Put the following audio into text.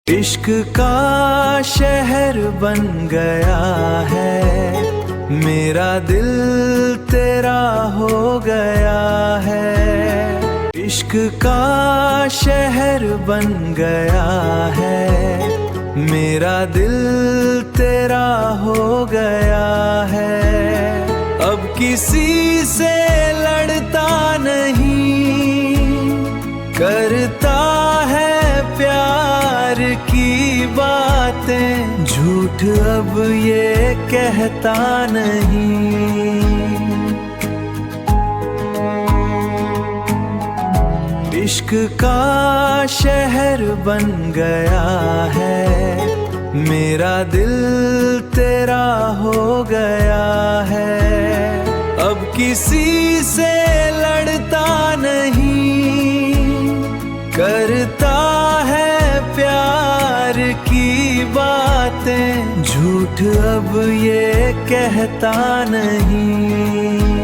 इश्क का शहर बन गया है, मेरा दिल तेरा हो गया है। इश्क का शहर बन गया है, मेरा दिल तेरा हो गया है। अब किसी से लड़ता नहीं, करता है प्यार की बातें, झूठ अब ये कहता नहीं। इश्क का शहर बन गया है, मेरा दिल तेरा हो गया है। अब किसी से लड़ता नहीं, करता है प्यार की बातें, झूठ अब ये कहता नहीं।